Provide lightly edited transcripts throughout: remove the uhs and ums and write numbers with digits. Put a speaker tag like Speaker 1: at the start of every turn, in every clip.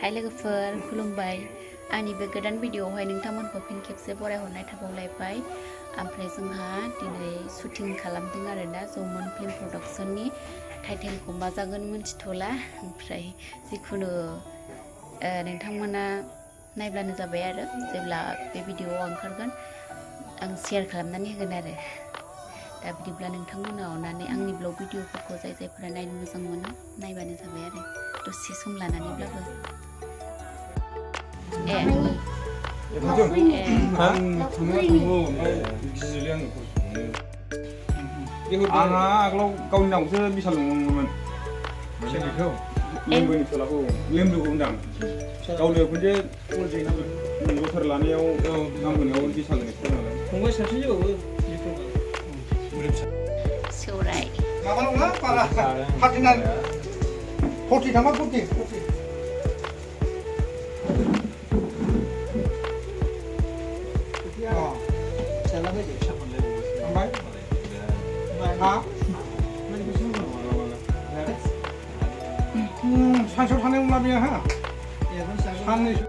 Speaker 1: हाय लोगोफोर खुलुमबाय आंनि बे गोदान भिडिअआवहाय नोंथांमोनखौ फिन खेबसे बरायहरनाय थाबावलायबाय ओमफ्राय जोंहा दिनै शुटिं खालामदों आरोना जौमोन फिल्म प्रडाक्शननि टाइटेलखौ मा जागोन मिन्थिथ'ला ओमफ्राय जिखुनु नोंथांमोना नायब्लानो जाबाय आरो जेब्ला बे भिडिअआव ओंखारगोन आं शेयार खालामनानै होगोन आरो दा बिदिब्ला नोंथांमोना अननानै आंनि ब्लग भिडिअफोरखौ जायफोरा नायनो मोजां मोनो नायबानो जाबाय आरो दसे सम लानानैब्लाबो
Speaker 2: आंहा आगोलाव गावनि नामखौसो बिसाल नङोमोन लेम्बोनि फिसालाखौ लेम्बोखौ होनदां गावनो खनसे लथार लानायाव नाम होनायाव बिसाल होनायसो नालाय फंबाय साबसिन जाबावो
Speaker 1: सौराय
Speaker 3: माबा नङा बारा फाटिना 40 थांबा 40 सानसेयाव थानाय नंला बेयो हा साननैसो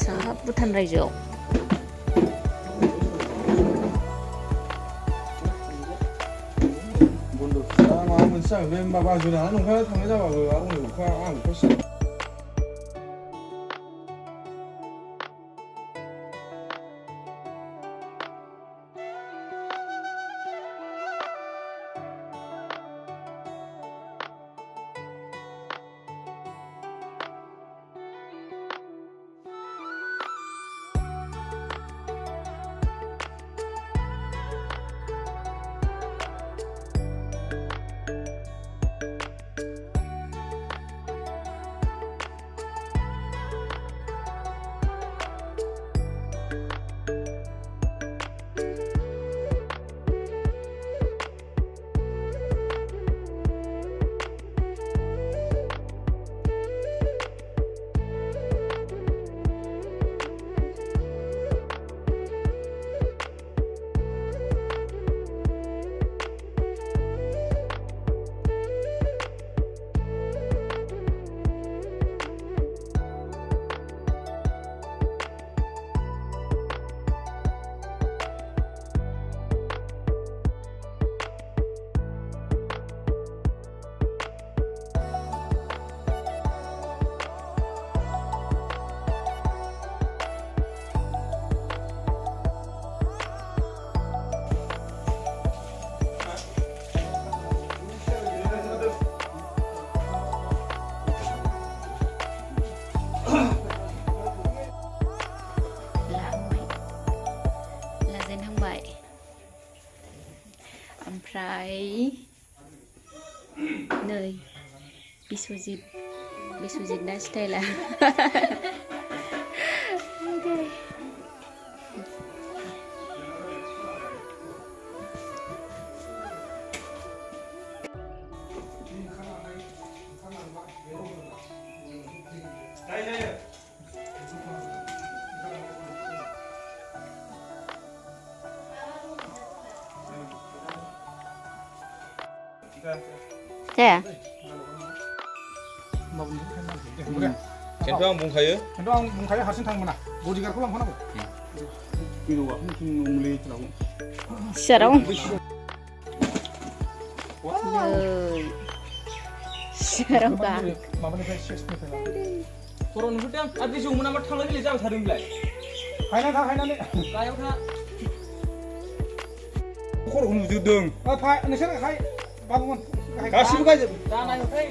Speaker 1: साहा भुटान रायजोआव
Speaker 3: माबा मोनसे जागोन बे माबा जुनारा नंखाय थांनाय जाबाबो आंनो अखा आं अखासो
Speaker 1: ओमफ्राय नै बिस्वजित ना स्टाइला जाया
Speaker 2: खिन्थु आं बुंखायो
Speaker 3: हारसिं थांनो मोना बडिगार्डखौ लांफानांगौ
Speaker 1: सियाराव सियाराव गा
Speaker 3: माबानिफ्राय 6 निफ्राय
Speaker 2: खर' नुहुरदों आरो बे जौमोन नामा थांलाय फैलाय जाबाय थादों बिलाय
Speaker 3: हायनानै
Speaker 2: गायाव था खर'खौ नुजोबदों
Speaker 3: नोंसोर हाय बाबुमोन
Speaker 2: गासिबो गायजोब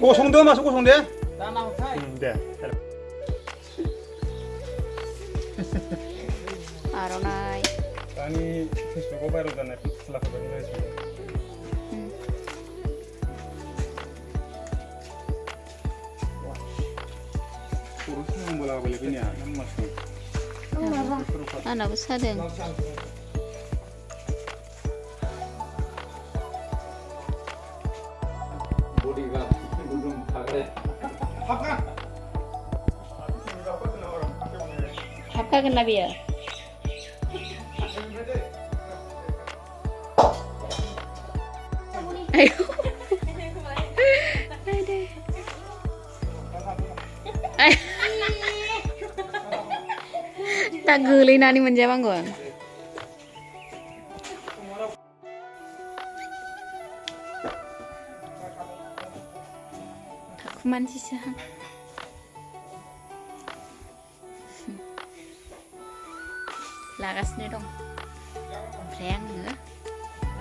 Speaker 2: गसंदो मासो गसंदे
Speaker 3: दाना हरथाय
Speaker 2: दे
Speaker 1: आर'नाइ
Speaker 2: दानि फेसबुकाव भाइरेल जानाय फुथुलाफोरबायदि रायज्लायो खर'सो नांबोलाबायलाय फैनाया नों मासो
Speaker 1: आंनाबो सादों
Speaker 2: बडिगार्ड गुदुं थाग्रा
Speaker 1: जागोन ना बेयो tak goलैनानै मोनजाबांगौ आं मानसिसो लागासिनो दं ओमफ्राय आङो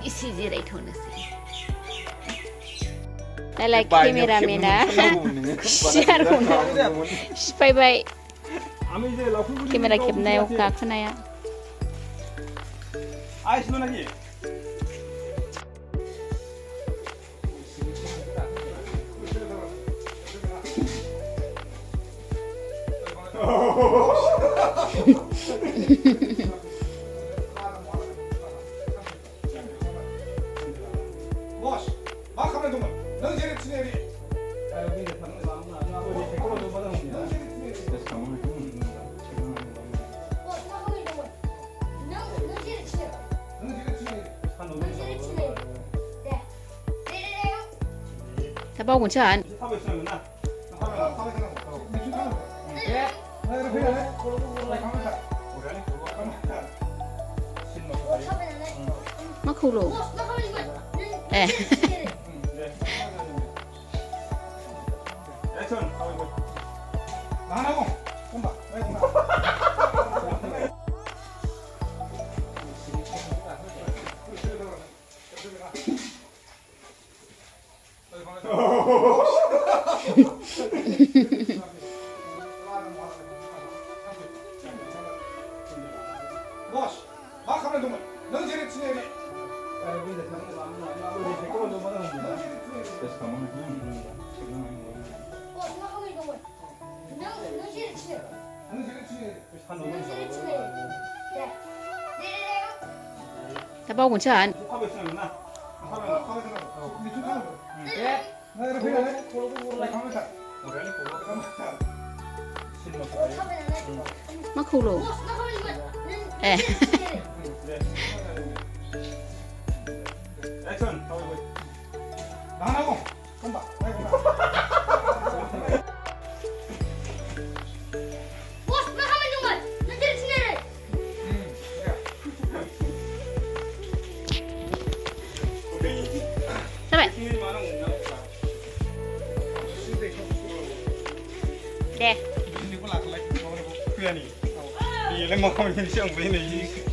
Speaker 1: एसे जिरायथ'नोसै नालाय केमेरामेना सियारखौनो सिफायबाय केमेरा खेबनायाव गाखोनाया
Speaker 2: Boss, मा खालामनाय दंमोन? नों जेरै थिनो एरै।
Speaker 1: 다 바오건차 안. 막 홀로. 에.
Speaker 2: 나나고. 온다. Boss, 막 하면 동안 너 제일 친해.
Speaker 1: 다 바오건차 안. 막 홀로. 에.
Speaker 2: 나나고. 온다.
Speaker 1: 네.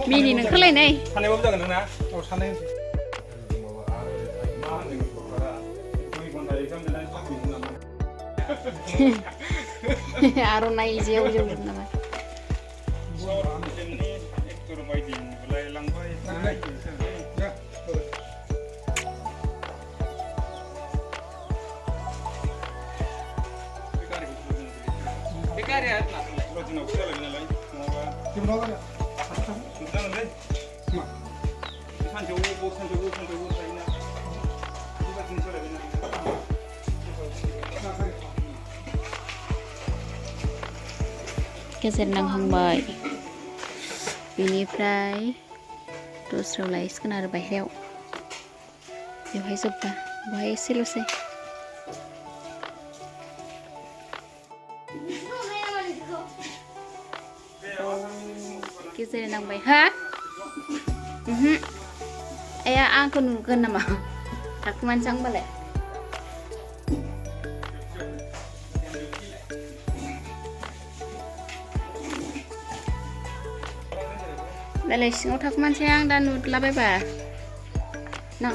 Speaker 1: 미니는 클레네.
Speaker 2: 산에 보자고 너나. 산에.
Speaker 1: 아로나이 jauh-jauh nama. Geser नांहांबाय बेनिफ्राय दस्रायाव लायसिगोन आरो बायह्रायाव बेवहाय जोब्बा बेवहाय एसेल'सै गेजेर नांबाय हा आया आंखौ नुगोन नामा थाखुमानोसै होनबालाय दालाय सिङाव थाखुमानोसै आं दा नुदलाबायबा ना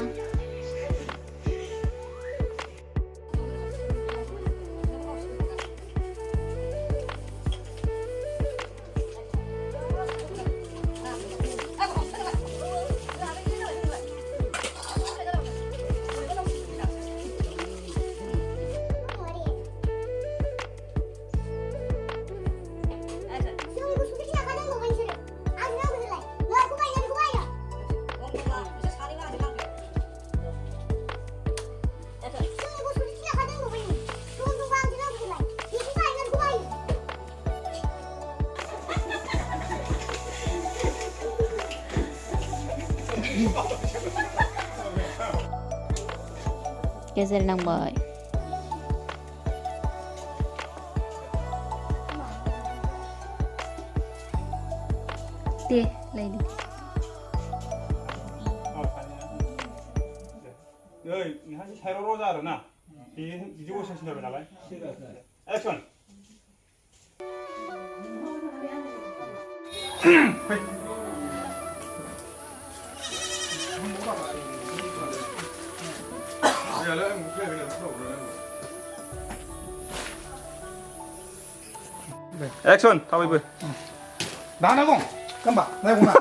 Speaker 1: गेजेर नांबाय दे लायदो
Speaker 2: नै नोंहा साइराव रजा आरोना बिदि असाइस जाबाय नालाय action 액션 다음에
Speaker 3: 나나공 깜봐 나공나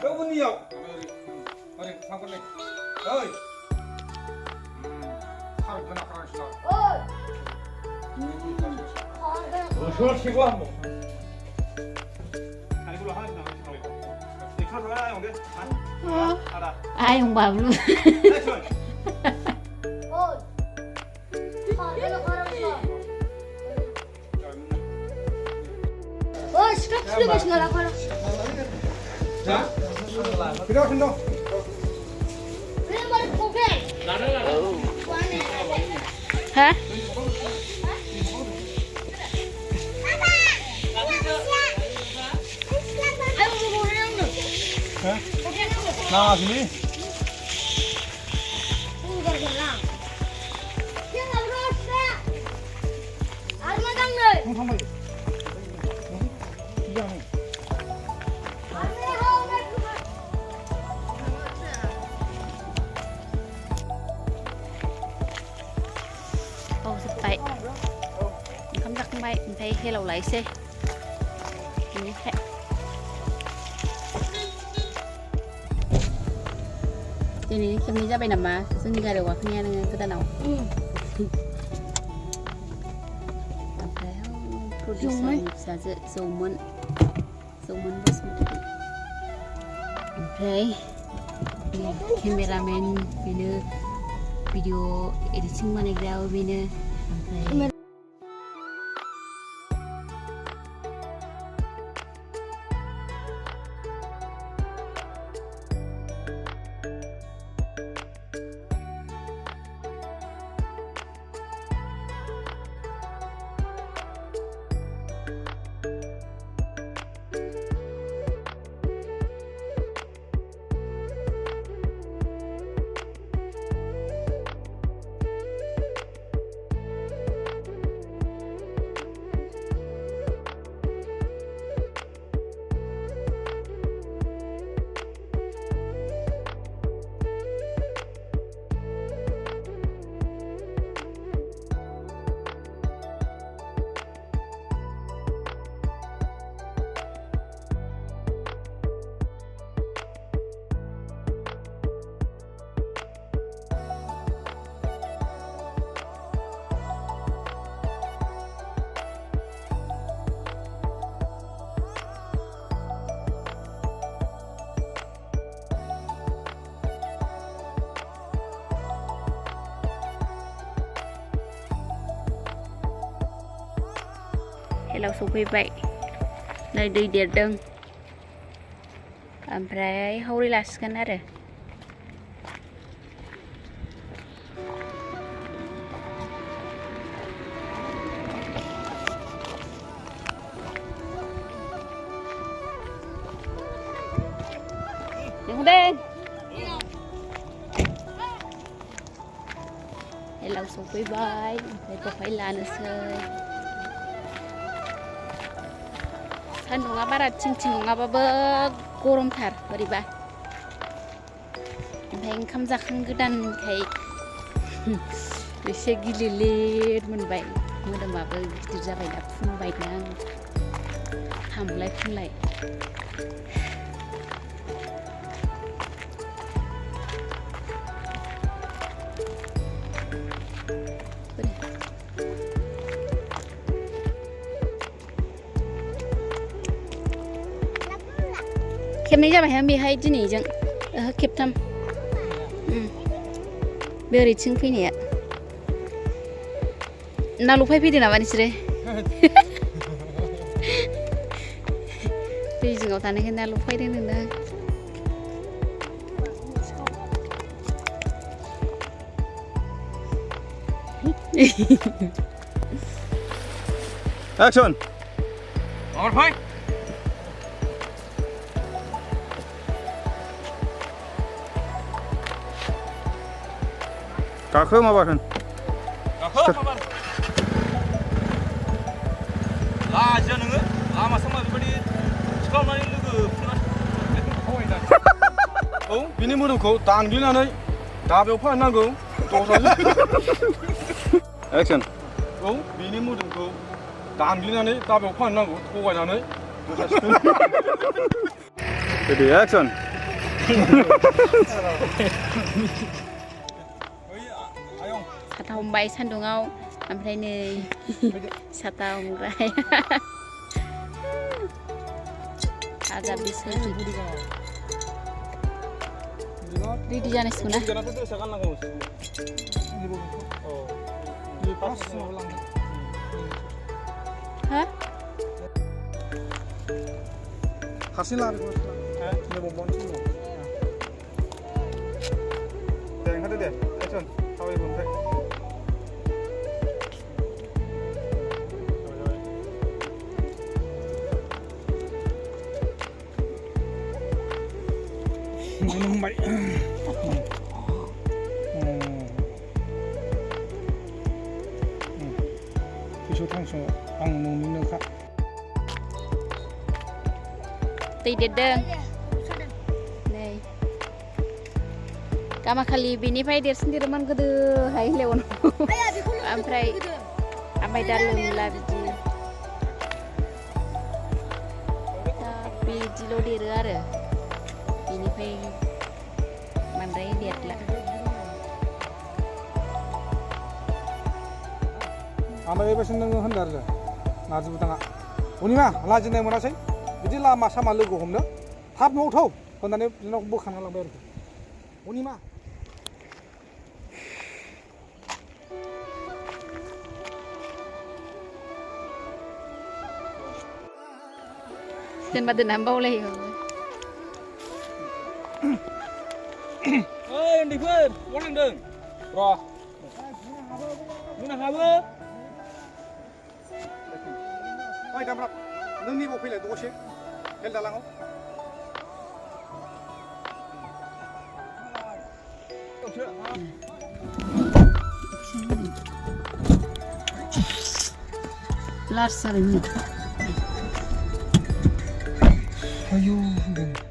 Speaker 3: 여분이요 어디 상관네 어이 하루 전화 하시다 어서 치고 한번
Speaker 2: 아니 그걸로 하나씩 나가시라고 액션 들어가야 용게 알아
Speaker 1: ai không bảo luôn
Speaker 2: 액션
Speaker 3: 자 그래 신동
Speaker 1: hả
Speaker 3: 나와주니 형상발 기장이
Speaker 1: Ồ, sụp bậy không đặt không bay mình thấy hay lẩu lấy xe ini kayak jadi kami sampai nama sini gak ada waktunya dengan kita nau sampai produser saja Jwomwn bos sampai kameramen bina video editing mana grau bina sampai Hello sufैबाय नै दै देरदों ओमफ्राय हावरि लासिगोन आरो Jwomwn Hello sufैबाय ओमफ्राय दहाय लानोसै सान्दुंआ बारा थिं नङाबाबो गरमथार बोरैबा ओमफ्राय ओंखाम जाखांगोदानखाय एसे गिलिर मोनबाय मोदोमाबो गिदिर जाबाय दा फुंबायना आं हामलाय फुंलाय खेबनै जाबाय बेहाय दिनैजों खेबथाम बे ओरैथिं फैनाया ना लफाय फैदों नामा नोंसोरो दै जिङाव थानायखाय ना लुफायदों नोंना
Speaker 2: Action!
Speaker 3: All right.
Speaker 2: गाखो माबागोन
Speaker 3: गाखो माबार लाजिया नोङो लामा सामा बेबायदि सिखावनानै लोगो औ बिनि मोदोमखौ दानग्लिनानै दाबायाव फाननांगौ
Speaker 2: Action!
Speaker 3: औ बिनि मोदोमखौ दानग्लिनानै दाबायाव फाननांगौ थगायनानै
Speaker 2: Ready, action!
Speaker 1: साथा हमबाय सान्दुङाव ओमफ्राय नै साथा हमग्राय आजा बिसोर रेडि जानायसिगौ ना हा
Speaker 3: हारसिं लाबो दे ओंखारदो दे एक्सन थाबायबो ओमफ्राय मोनबाय गोसोआव थांस' आं नोंनिनोखा
Speaker 1: दै देरदों नै गामाखालि बेनिफ्राय देरसिन देरोमोन गोदोहाय लेवनाव ओमफ्राय दा लोमला बिदि दा बिदिल' देरो आरो बेनिफ्राय बांद्राय देरला
Speaker 3: ओमफ्राय बेबायदिनो नोङो होनदों आरो नार्जि बुदाङा अनिमा लाजिनाय मोनासै बिदि लामा सामा लोगो हमनो थाब न'आव थौ होननानै बिनाव बोखांना लांबाय आरोखि अनिमा
Speaker 1: दोनबा दोननानै बावलायो
Speaker 3: ओइ उन्दैफोर बहा थांदों र' नोंना हाबो ओइ दामब्राब नों नैबाव फैलाय दसे हेल दालाङाव
Speaker 1: लार्ज जाबायमोन
Speaker 3: आयौ होनदों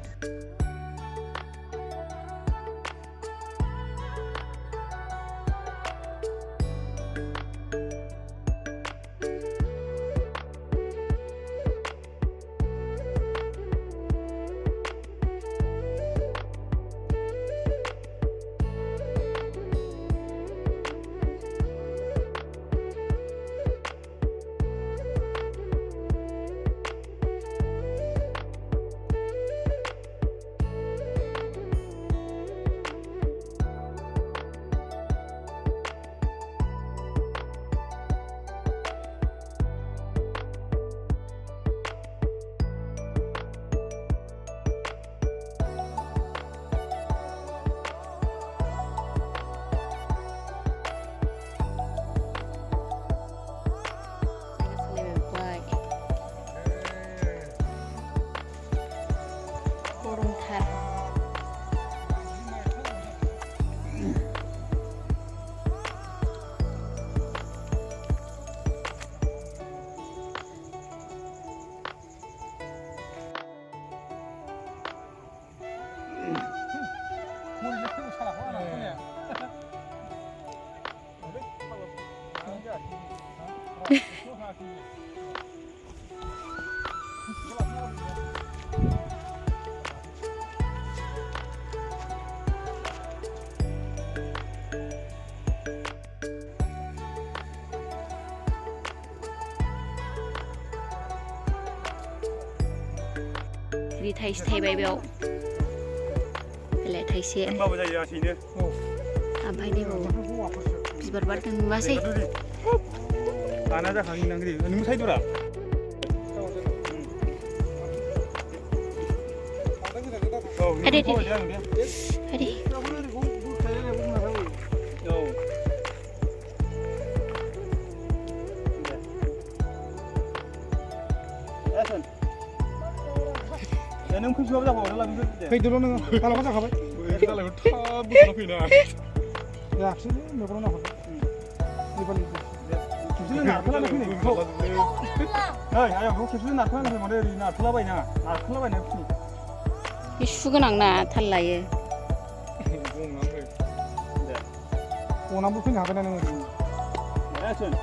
Speaker 1: बे थाइसे थाइबाय बेयाव बेलाय थाइसे
Speaker 2: होनबाबो जायो लासैनो
Speaker 1: ओमफ्राय नैबाव बिबार बारदों नुवासै
Speaker 2: दाना जाखांनांगौ नों साइदरा
Speaker 1: Hadi,
Speaker 2: kau
Speaker 1: hadi.
Speaker 2: dia dia.
Speaker 1: Hadi.
Speaker 2: Oh. Action. Ya nang fैसोआव जाबावनो ला बेफोर दे.
Speaker 3: फैदोल' नोङो दालाखौ जाखाबाय
Speaker 2: दालायखौ थाब बुथुमना फैना.
Speaker 3: जायाखिसै मेगनाव नाहरबाय
Speaker 2: खेबसेनो नारखोलानो फैनायखौ. ओइ आयं बेखौ खेबसेनो नारखोलानो फैनाय माने ओरै नारखोलाबायनाङा. नारखोलाबायनाय फैनाय.
Speaker 1: बे सुगोनां ना थाल लायो
Speaker 3: गनाबो फैनो हागोन ना नोङो
Speaker 2: Action.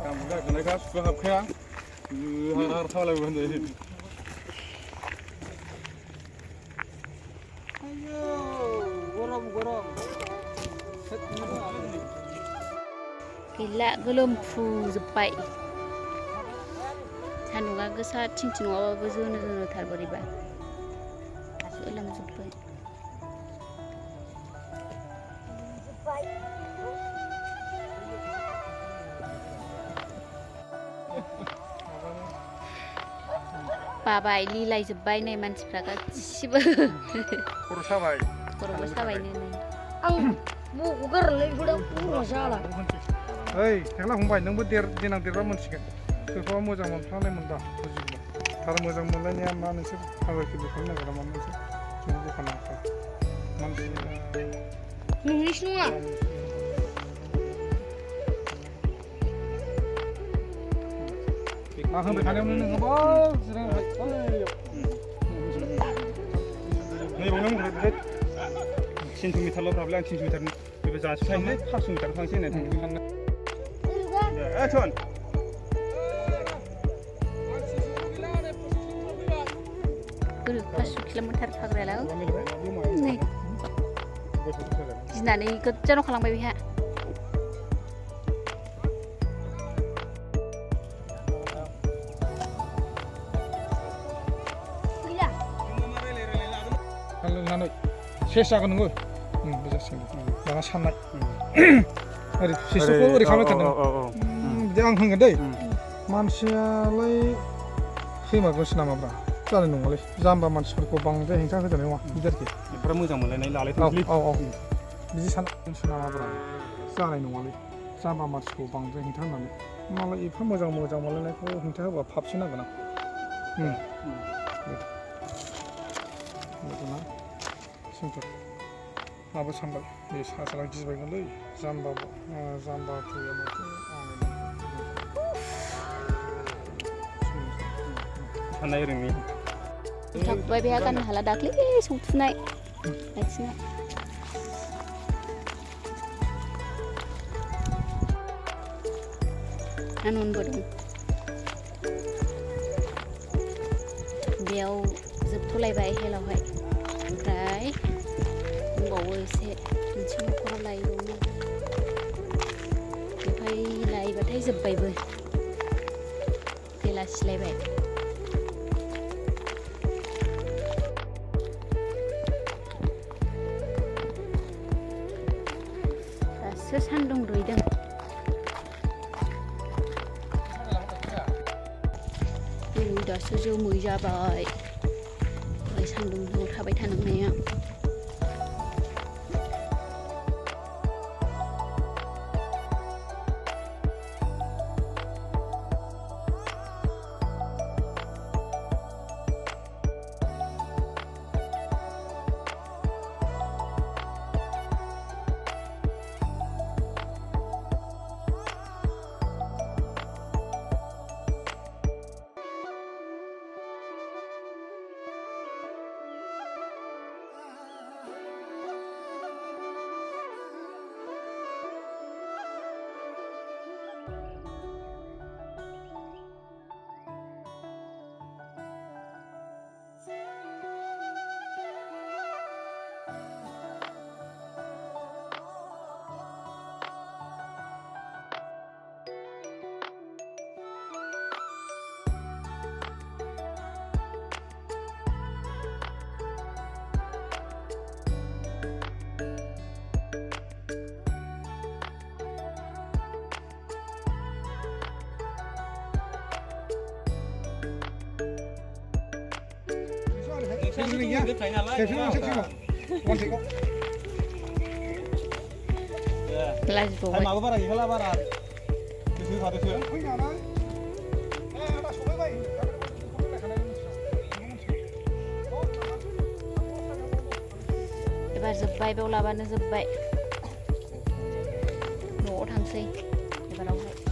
Speaker 2: Kamu dah kena kas sudah habkaya. Har khala bende.
Speaker 3: ayo गरम
Speaker 1: गैला गोलोमफ्रुजोब्बाय सान्दुंआ गोसा थिं नङाबाबो जोनो-जोनोथार बोरैबा गोलोमजोब्बाय बाबाय लिलायजोब्बाय नै मानसिफ्रा गासिबो
Speaker 2: खर' साबाय
Speaker 1: खर'बो साबायनो नै
Speaker 4: आं मगखौ गारनानै बेखौ खर' साला
Speaker 3: ओइ थेंला फंबाय नोंबो देनां देरबा मोनसिगोन सोरखौबा मोजां मोनफ्लांनाय मोनबा बुजिगौ थार मोजां मोनलायनाया मा नोंसोर हाजार किल' खालामनो नागिरा मा नोंसोर जों दखान नांखा मानसि
Speaker 4: नोंनिसो नङा
Speaker 3: मा होनबाय थानायावनो नोङो बाव जिरायबाय
Speaker 2: नैबाव नों बे 300 मिटारल' ब्राबले आं 300 मिटारनि बे जासि थाइनै 500 मिटार थांसै होननानै थांनो Action.
Speaker 1: Guru 500 kilometer fagraलाव नै गिनानै गोजानाव खालामबाय बेहा
Speaker 3: लानानै सेस जागोन नोङो बुजासिगोन दाना साननाय ओरै सेसखौ ओरै खालामथारदों बिदि आं होनगोन दै मानसियालाय फैमारगोनसो नामाब्रा जानाय नङालै जाम्बा मानसिफोरखौ बांद्राय हेंथा होजानाय नङा बिदि आरोखि
Speaker 2: बेफोरा मोजां मोनलायनाय लालायथोंसै
Speaker 3: औ बिदि सानगोनसो नामाब्रा जानाय नङालै जाम्बा मानसिखौ बांद्राय हेंथा होनानै मालाय एफा मोजां मोनलायनायखौ हेंथा होबा फाबसो नांगोन आं बेखौना सोंथोर माबा सानबाय बे सासेला गिबायगोनलै जाम्बा फैया माथो
Speaker 2: साननाय रोङि
Speaker 1: थांबाय बेहा गाननो हाला दाख्लै सौथुनाय आथिङा आननबो दं बेयाव जोबथ'लायबाय हेलावहाय ओमफ्राय दंबावो एसे मोनसे न'खराव लायबावनो बेवहाय लायबाथाय जोब्बायबो बेलासिलायबाय दासो सान्दुं दुंदों दासो जोमै जाबाय सान्दुंआव थाबाय थानांनाया लाजिबावबाय
Speaker 2: टाइमाबो बारा गैखाला बारा गोसो फादोसो
Speaker 1: एबार जोब्बाय बेयाव लाबानो जोब्बाय न'आव थांसै एबारावहाय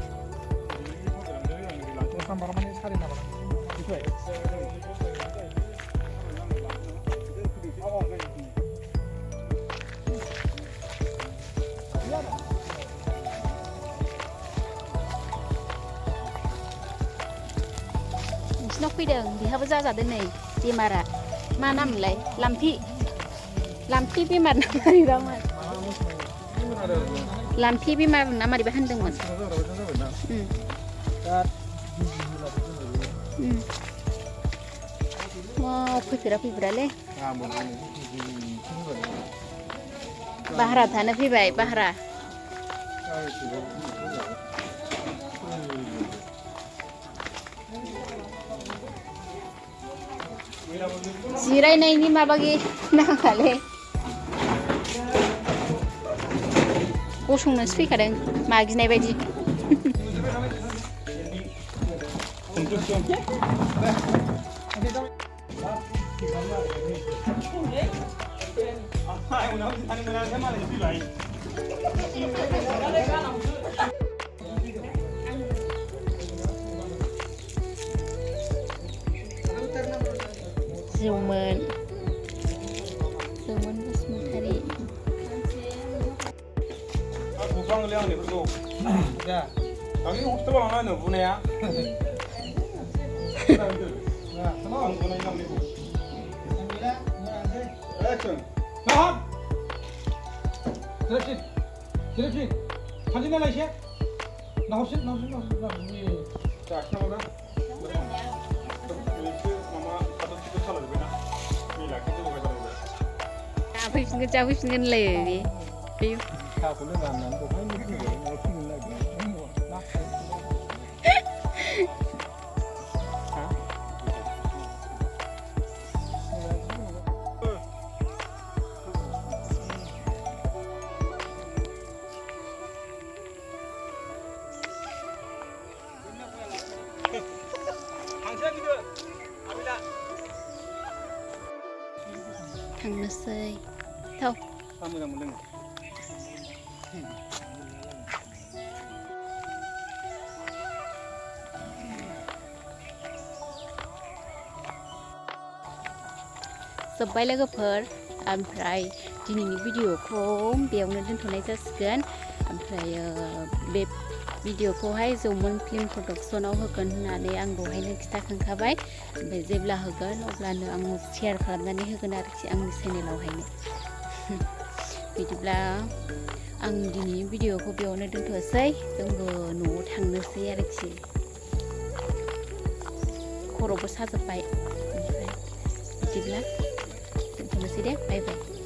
Speaker 1: नोंसिनाव फैदों बेहाबो जाजादों नै बेमारा मा नामलाय लाम्फि बेमार ना मारैबामोन लाम्फि बेमार ना मारैबा होनदोंमोन फैफेरालै भारा थानो फैबाय भारा जिरायनायनि माबा नाङालै गसंनोसो फैखादों मागिनाय बायदि Jwomwn Bosmataरि
Speaker 2: aku bang liang ni bro ya kami hostel orang mana punya ya sama punya kami action
Speaker 3: 나한 그렇지 사진 내라 이제 나옵시
Speaker 2: 자 시작하자 mama satu tiga salah juga nak ni lah kita bukan salah juga
Speaker 1: fैफिनगोन लै बे
Speaker 3: 사고는 안 난도 한 일이 뭐 피는 나기
Speaker 1: थांनोसै थाव
Speaker 2: moja moja
Speaker 1: जोब्बाय लोगोफोर ओमफ्राय दिनैनि भिडिअखौ बेयावनो दोनथ'नाय जासिगोन ओमफ्राय बे भिडिअखौहाय जौमोन फिल्म प्रडाक्शनाव होगोन होननानै आं दहायनो खिथाखांखाबाय ओमफ्राय जेब्ला होगोन अब्लानो आं शेयार खालामनानै होगोन आरोखि आंनि चेनेलावहायनो बिदिब्ला आं दिनैनि भिडिअखौ बेयावनो दोनथ'सै जोंबो न'आव थांनोसै आरोखि खर'बो साजोब्बाय ओमफ्राय बिदिब्ला दोनथ'नोसै दे बाय बाय